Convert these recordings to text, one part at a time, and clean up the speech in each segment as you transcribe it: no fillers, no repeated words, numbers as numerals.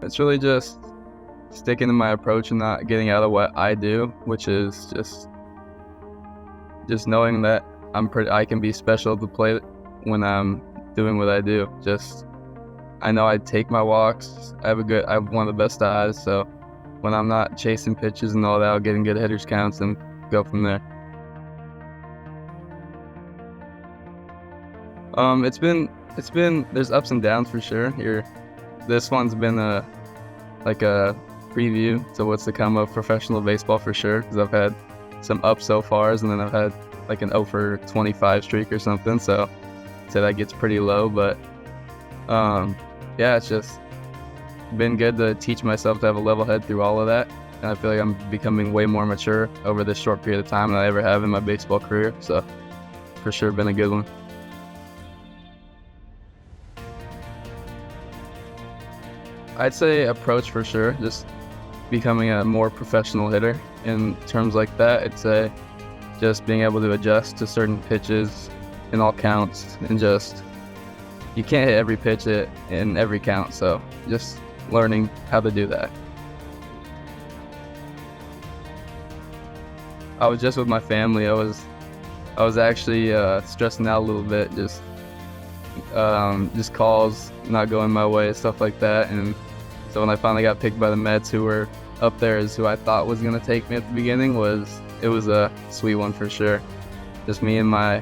It's really just sticking to my approach and not getting out of what I do, which is just knowing that I can be special at the plate when I'm doing what I do. I know I take my walks. I have one of the best eyes, so when I'm not chasing pitches and all that, I'll get in good hitters counts and go from there. It's been there's ups and downs for sure. This one's been a preview to what's to come of professional baseball for sure, because I've had some ups so far, and then I've had like an 0 for 25 streak or something, so that gets pretty low. But yeah, it's just been good to teach myself to have a level head through all of that, and I feel like I'm becoming way more mature over this short period of time than I ever have in my baseball career, so for sure been a good one. I'd say approach for sure, just becoming a more professional hitter in terms like that. I'd say just being able to adjust to certain pitches in all counts, and you can't hit every pitch in every count, so just learning how to do that. I was just with my family. I was actually stressing out a little bit, just calls not going my way, stuff like that. And so when I finally got picked by the Mets, who were up there as who I thought was going to take me at the beginning, it was a sweet one for sure. Just me and my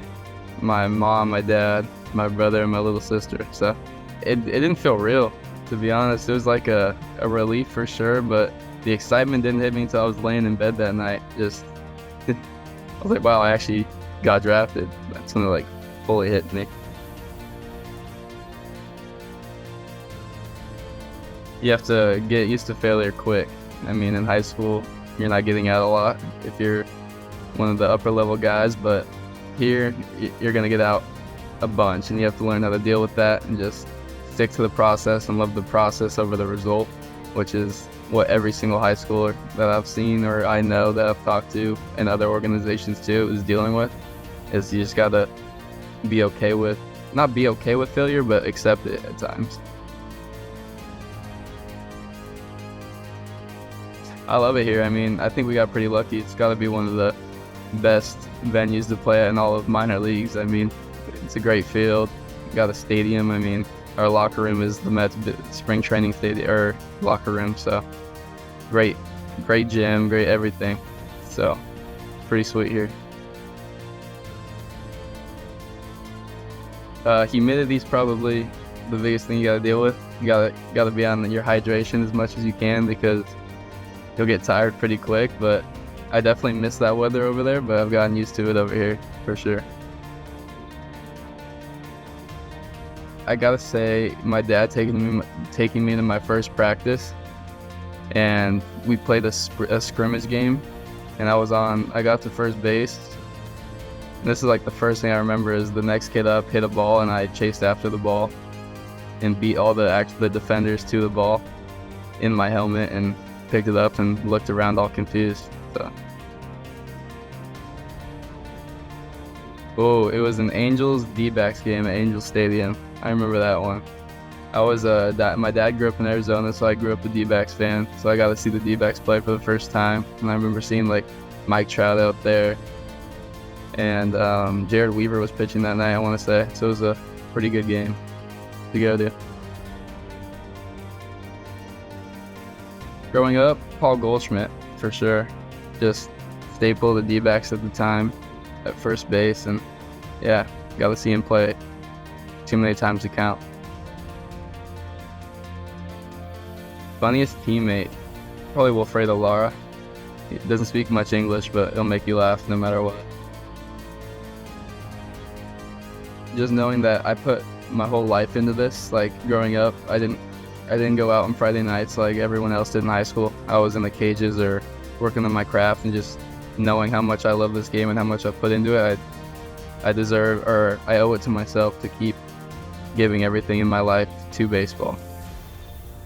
mom, my dad, my brother, and my little sister. So it didn't feel real, to be honest. It was like a relief for sure, but the excitement didn't hit me until I was laying in bed that night. I was like, wow, I actually got drafted. That's when it fully hit me. You have to get used to failure quick. I mean, in high school, you're not getting out a lot if you're one of the upper level guys, but here you're going to get out a bunch, and you have to learn how to deal with that and just stick to the process and love the process over the result, which is what every single high schooler that I've seen or I know that I've talked to and other organizations too is dealing with. Is you just got to not be okay with failure, but accept it at times. I love it here. I mean, I think we got pretty lucky. It's got to be one of the best venues to play at in all of minor leagues. I mean, it's a great field. We got a stadium. I mean, our locker room is the Mets spring training stadium or locker room. So great gym, great everything. So pretty sweet here. Humidity is probably the biggest thing you got to deal with. You got to be on your hydration as much as you can, because you'll get tired pretty quick. But I definitely miss that weather over there, but I've gotten used to it over here for sure. I gotta say, my dad taking me to my first practice, and we played a scrimmage game, and I got to first base. And this is the first thing I remember is the next kid up hit a ball, and I chased after the ball and beat all the defenders to the ball in my helmet, and picked it up and looked around all confused. So. Oh, it was an Angels D-backs game at Angels Stadium. I remember that one. My dad grew up in Arizona, so I grew up a D-backs fan. So I got to see the D-backs play for the first time, and I remember seeing Mike Trout out there, and Jared Weaver was pitching that night, I want to say. So it was a pretty good game to go to. Growing up, Paul Goldschmidt for sure. Just staple of the D-backs at the time at first base, and yeah, got to see him play too many times to count. Funniest teammate, probably Wilfredo Lara. He doesn't speak much English, but he'll make you laugh no matter what. Just knowing that I put my whole life into this, growing up, I didn't go out on Friday nights like everyone else did in high school. I was in the cages or working on my craft, and just knowing how much I love this game and how much I put into it, I owe it to myself to keep giving everything in my life to baseball.